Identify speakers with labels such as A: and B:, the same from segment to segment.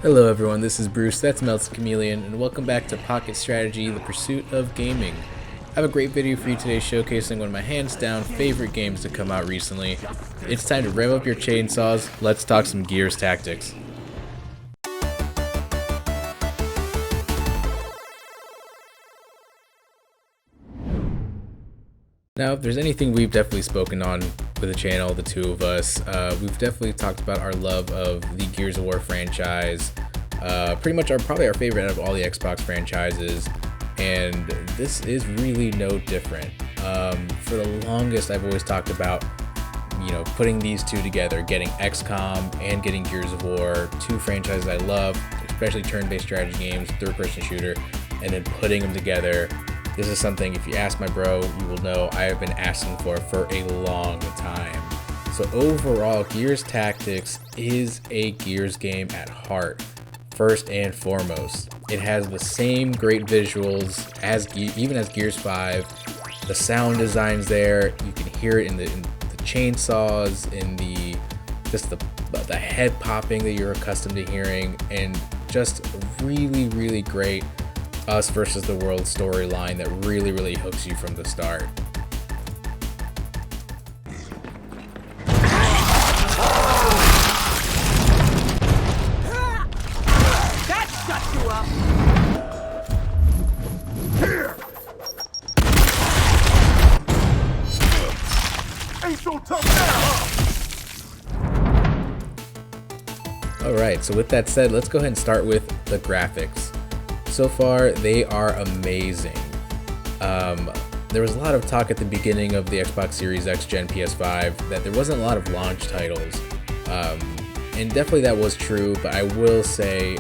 A: Hello everyone, this is Bruce, that's Melts Chameleon, and welcome back to PocketStrategy, the pursuit of gaming. I have a great video for you today showcasing one of my hands down favorite games to come out recently. It's time to rev up your chainsaws, let's talk some Gears Tactics. Now, if there's anything we've definitely spoken on with the channel, the two of us, we've definitely talked about our love of the Gears of War franchise, pretty much probably our favorite out of all the Xbox franchises, and this is really no different. For the longest, I've always talked about, putting these two together, getting XCOM and getting Gears of War, two franchises I love, especially turn-based strategy games, third-person shooter, and then putting them together. This is something, if you ask my bro, you will know I have been asking for a long time. So overall, Gears Tactics is a Gears game at heart, first and foremost. It has the same great visuals as even as Gears 5. The sound design's there. You can hear it in the chainsaws, in the head popping that you're accustomed to hearing, and just really, really great us versus the world storyline that really hooks you from the start.
B: That shut you up.
C: Here. Ain't so tough now,
A: Alright, so with that said, let's go ahead and start with the graphics. So far, they are amazing. There was a lot of talk at the beginning of the Xbox Series X Gen PS5 that there wasn't a lot of launch titles. And definitely that was true, but I will say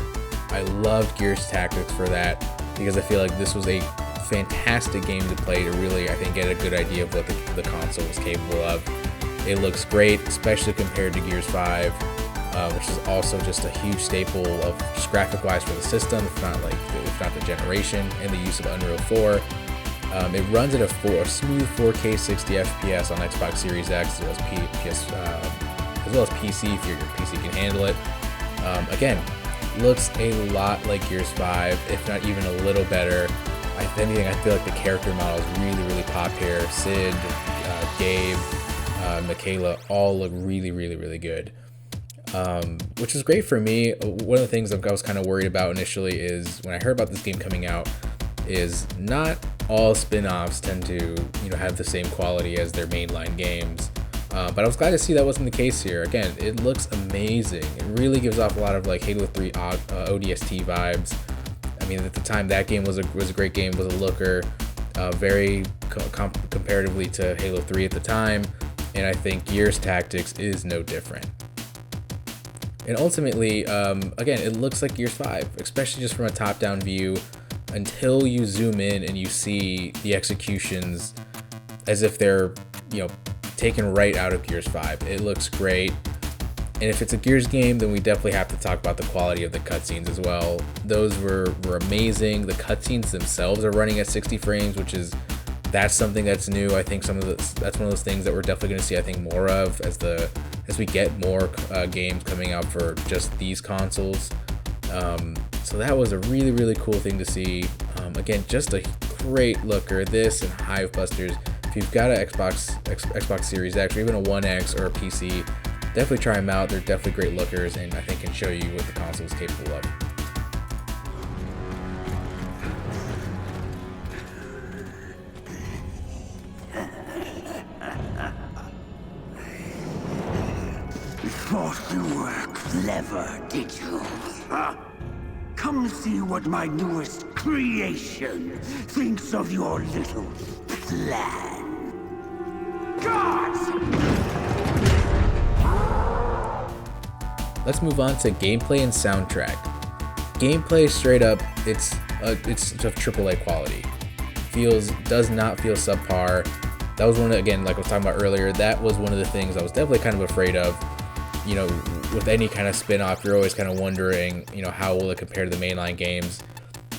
A: I loved Gears Tactics for that because I feel like this was a fantastic game to play to really, I think, get a good idea of what the console was capable of. It looks great, especially compared to Gears 5. Which is also just a huge staple of just graphic-wise for the system, if not the generation, and the use of Unreal 4. It runs at a smooth 4K 60 FPS on Xbox Series X as well as PC if your PC can handle it. Again, looks a lot like Gears 5, if not even a little better. If anything, I feel like the character models really pop here. Sid, Gabe, Michaela all look really good. Which is great for me. One of the things I was kind of worried about initially is when I heard about this game coming out is not all spin-offs tend to have the same quality as their mainline games, but I was glad to see that wasn't the case here. Again, it looks amazing. It really gives off a lot of like Halo 3 ODST vibes. I mean, at the time that game was a great game, was a looker, very comparatively to Halo 3 at the time, and I think Gears Tactics is no different. And ultimately, again, it looks like Gears 5, especially just from a top-down view, until you zoom in and you see the executions as if they're, taken right out of Gears 5. It looks great. And if it's a Gears game, then we definitely have to talk about the quality of the cutscenes as well. Those were amazing. The cutscenes themselves are running at 60 frames, that's something that's new. I think that's one of those things that we're definitely going to see, I think, more of as we get more games coming out for just these consoles. So that was a really cool thing to see. Again, just a great looker. This and Hive Busters. If you've got an Xbox Series X or even a One X or a PC, definitely try them out. They're definitely great lookers, and I think can show you what the console is capable of.
C: Thought you were clever, did you? Come see what my newest creation thinks of your little plan. Gods!
A: Let's move on to gameplay and soundtrack. Gameplay, straight up, it's of AAA quality. Does not feel subpar. That was one of, again, like I was talking about earlier, that was one of the things I was definitely kind of afraid of. With any kind of spin-off, you're always kind of wondering, how will it compare to the mainline games?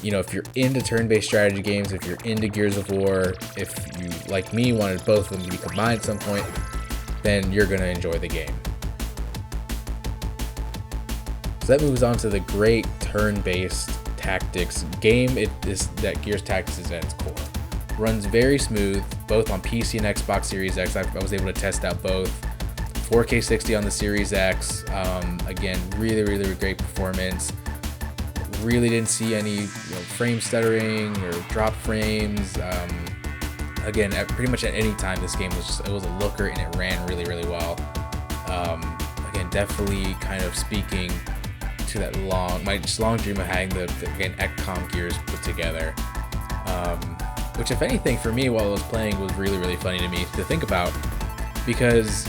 A: If you're into turn-based strategy games, if you're into Gears of War, if you, like me, wanted both of them to be combined at some point, then you're going to enjoy the game. So that moves on to the great turn-based tactics game. It is that Gears Tactics is at its core. Runs very smooth, both on PC and Xbox Series X. I was able to test out both. 4K 60 on the Series X. Again, really great performance. Really didn't see any frame stuttering or drop frames. Again, pretty much at any time, this game was it was a looker and it ran really well. Again, definitely kind of speaking to that long dream of having the XCOM Gears put together. Which, if anything, for me while I was playing was really funny to me to think about, because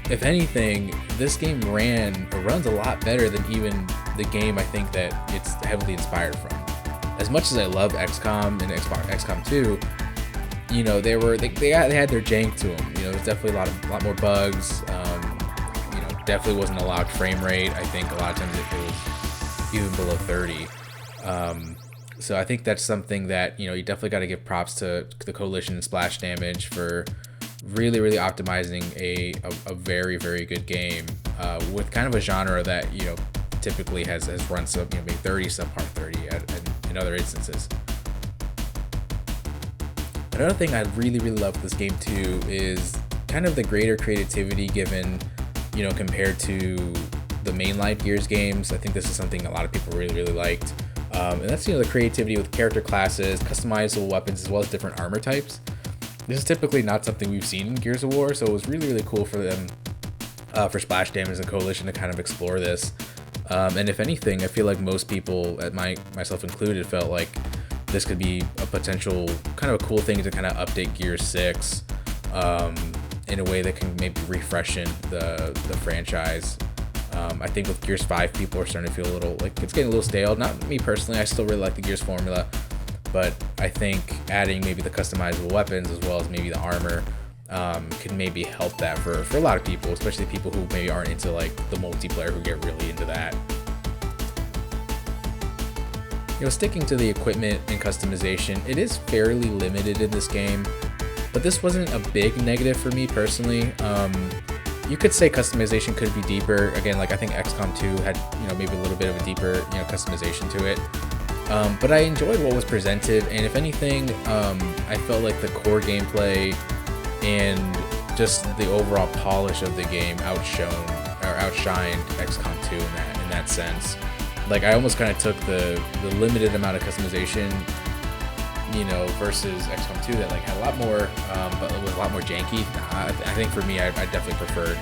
A: if anything, this game runs a lot better than even the game I think that it's heavily inspired from. As much as I love XCOM and XCOM 2, they had their jank to them. There's definitely a lot more bugs. Definitely wasn't a locked frame rate. I think a lot of times it was even below 30. So I think that's something that you definitely got to give props to the Coalition and Splash Damage for really optimizing a very good game with kind of a genre that typically has run some maybe 30, subpar 30 in other instances. Another thing I really love with this game too is kind of the greater creativity given compared to the mainline Gears games. I think this is something a lot of people really liked, and that's the creativity with character classes, customizable weapons, as well as different armor types. This is typically not something we've seen in Gears of War, so it was really cool for them, for Splash Damage and Coalition to kind of explore this. And if anything, I feel like most people, myself included, felt like this could be a potential kind of a cool thing to kind of update Gears 6 in a way that can maybe refreshen the franchise. I think with Gears 5, people are starting to feel a little like it's getting a little stale. Not me personally, I still really like the Gears formula, but I think adding maybe the customizable weapons as well as maybe the armor can maybe help that for a lot of people, especially people who maybe aren't into like the multiplayer, who get really into that. Sticking to the equipment and customization, it is fairly limited in this game, but this wasn't a big negative for me personally. You could say customization could be deeper. Again, like I think XCOM 2 had maybe a little bit of a deeper customization to it. But I enjoyed what was presented, and if anything, I felt like the core gameplay and just the overall polish of the game outshined XCOM 2 in that sense. Like I almost kind of took the limited amount of customization, versus XCOM 2 that like had a lot more, but it was a lot more janky. I think for me, I definitely preferred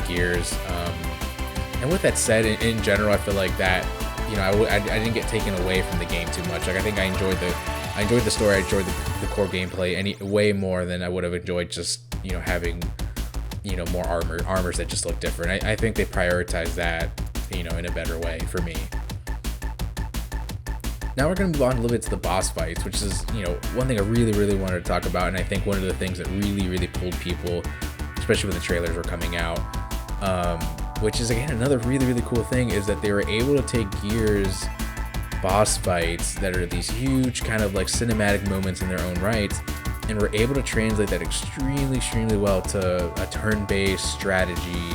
A: Gears. And with that said, in general, I feel like that I didn't get taken away from the game too much. Like I think I enjoyed the story, I enjoyed the core gameplay way more than I would have enjoyed just having more armors that just look different. I think they prioritize that in a better way for me. Now we're going to move on a little bit to the boss fights, which is one thing I really wanted to talk about, and I think one of the things that really pulled people, especially when the trailers were coming out, which is again another really cool thing, is that they were able to take Gears boss fights that are these huge kind of like cinematic moments in their own right, and were able to translate that extremely well to a turn-based strategy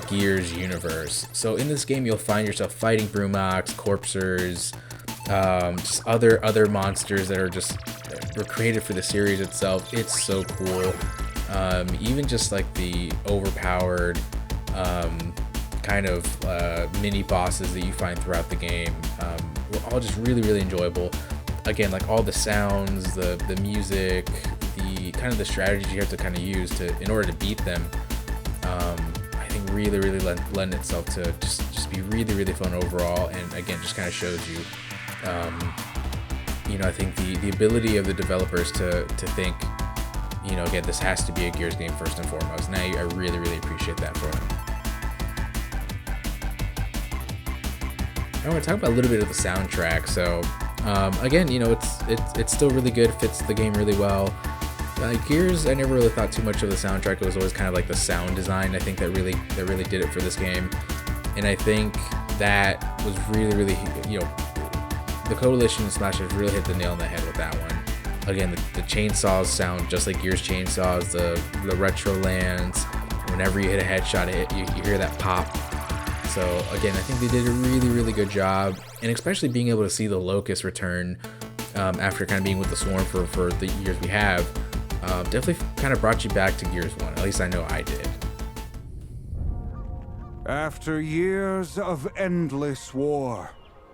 A: Gears universe. So in this game, you'll find yourself fighting Brumox, Corpsers, just other monsters that were created for the series itself. It's so cool. Even just like the overpowered kind of mini bosses that you find throughout the game were all just really enjoyable. Again, like all the sounds, the music, the kind of the strategies you have to kind of use in order to beat them. I think really lend itself to just be really fun overall, and again just kind of shows you I think the ability of the developers to think again, this has to be a Gears game first and foremost, and I really appreciate that for them. I want to talk about a little bit of the soundtrack. So again, it's still really good, fits the game really well. Gears, I never really thought too much of the soundtrack. It was always kind of like the sound design, I think, that really did it for this game. And I think that was really the Coalition and Smashers really hit the nail on the head with that one. Again, the chainsaws sound just like Gears chainsaws, the retro lands. Whenever you hit a headshot, you hear that pop. So again, I think they did a really, really good job, and especially being able to see the Locust return after kind of being with the Swarm for the years we have, definitely kind of brought you back to Gears 1. At least I know I did.
D: After years of endless war,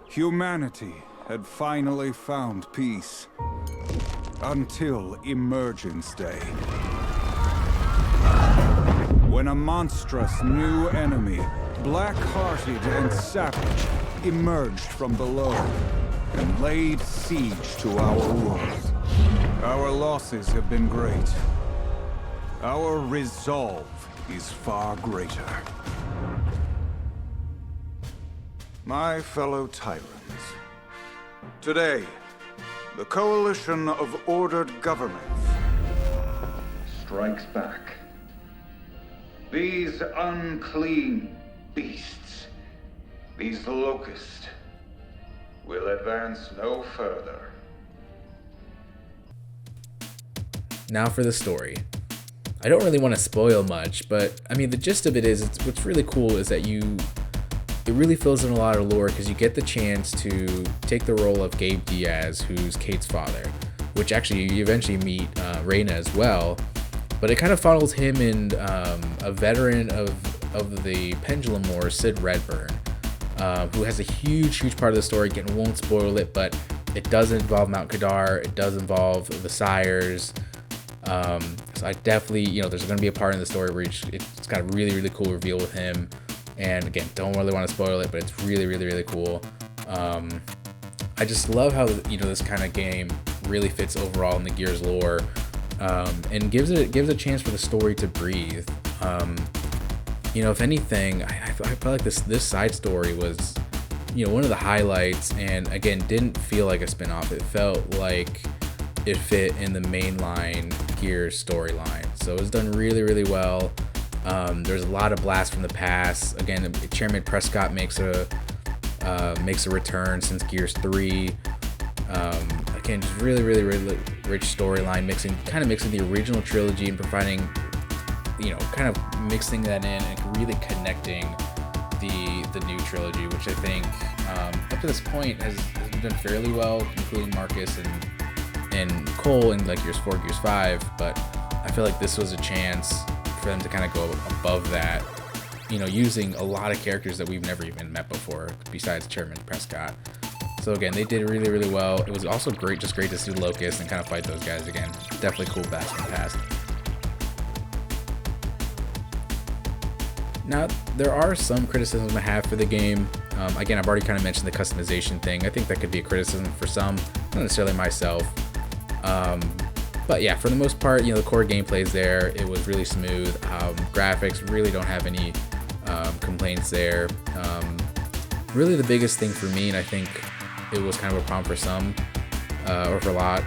D: humanity had finally found peace. Until Emergence Day, when a monstrous new enemy, black-hearted and savage, emerged from below and laid siege to our world. Our losses have been great. Our resolve is far greater. My fellow tyrants, today, the coalition of ordered governments strikes back. These unclean beasts, these locusts, will advance no further.
A: Now for the story. I don't really want to spoil much, but I mean the gist of it is, what's really cool is that it really fills in a lot of lore because you get the chance to take the role of Gabe Diaz, who's Kate's father, which actually you eventually meet Reyna as well. But it kind of follows him and a veteran of the Pendulum Wars, Sid Redburn, who has a huge part of the story. Again, won't spoil it, but it does involve Mount Kadar. It does involve the Sires. So I definitely, there's going to be a part in the story where it's got a really, really cool reveal with him. And again, don't really want to spoil it, but it's really, really, really cool. I just love how this kind of game really fits overall in the Gears lore, and gives a chance for the story to breathe. If anything, I felt like this side story was, one of the highlights, and again, didn't feel like a spinoff. It felt like it fit in the mainline Gears storyline. So it was done really, really well. There's a lot of blasts from the past. Again, Chairman Prescott makes a return since Gears 3. Again, just really, really, really rich storyline, mixing the original trilogy and providing, kind of mixing that in and really connecting the new trilogy, which I think up to this point has been done fairly well, including Marcus and Cole in like Gears 4, Gears 5. But I feel like this was a chance for them to kind of go above that, using a lot of characters that we've never even met before besides Chairman Prescott. So again, they did really, really well. It was also great to see Locust and kind of fight those guys again. Definitely cool blast from the past. Now, there are some criticisms I have for the game. Again, I've already kind of mentioned the customization thing. I think that could be a criticism for some, not necessarily myself. But yeah, for the most part, the core gameplay is there. It was really smooth. Graphics really don't have any complaints there. Really the biggest thing for me, and I think it was kind of a problem for some, or for a lot,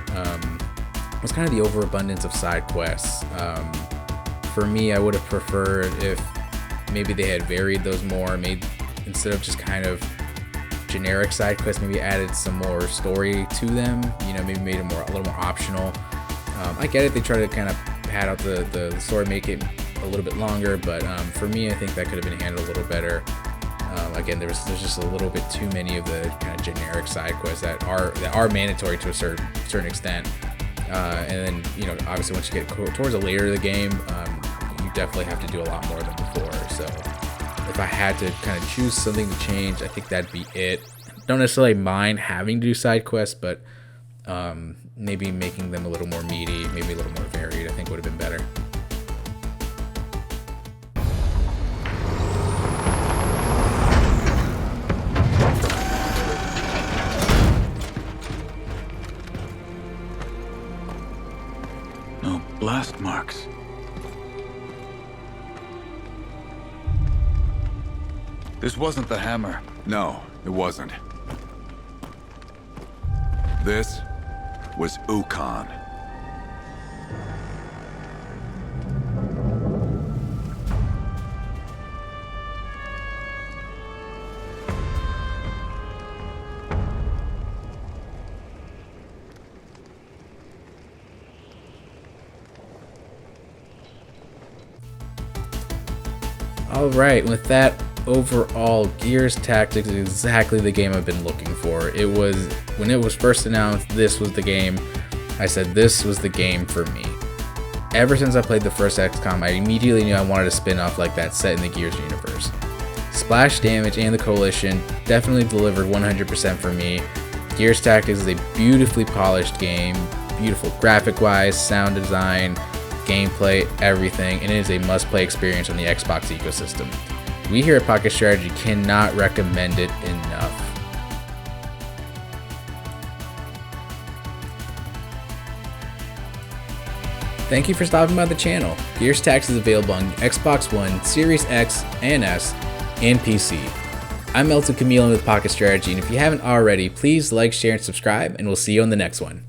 A: was kind of the overabundance of side quests. For me, I would have preferred if maybe they had varied those more, instead of just kind of generic side quests, maybe added some more story to them, maybe made it a little more optional. I get it, they try to kind of pad out the story, make it a little bit longer, but for me, I think that could have been handled a little better. Again, there's just a little bit too many of the kind of generic side quests that are mandatory to a certain extent. And then, obviously once you get towards the later of the game, you definitely have to do a lot more than before. So if I had to kind of choose something to change, I think that'd be it. Don't necessarily mind having to do side quests, but maybe making them a little more meaty, maybe a little more varied, I think would have been better.
D: No blast marks. This wasn't the hammer.
E: No, it wasn't. This was Ukon.
A: All right, with that, overall, Gears Tactics is exactly the game I've been looking for. It was, when it was first announced, this was the game. I said this was the game for me. Ever since I played the first XCOM, I immediately knew I wanted a spin-off like that set in the Gears universe. Splash Damage and the Coalition definitely delivered 100% for me. Gears Tactics is a beautifully polished game, beautiful graphic-wise, sound design, gameplay, everything, and it is a must-play experience on the Xbox ecosystem. We here at PocketStrategy cannot recommend it enough. Thank you for stopping by the channel. Gears Tactics is available on Xbox One, Series X and S, and PC. I'm Melton Chameleon with PocketStrategy, and if you haven't already, please like, share, and subscribe, and we'll see you on the next one.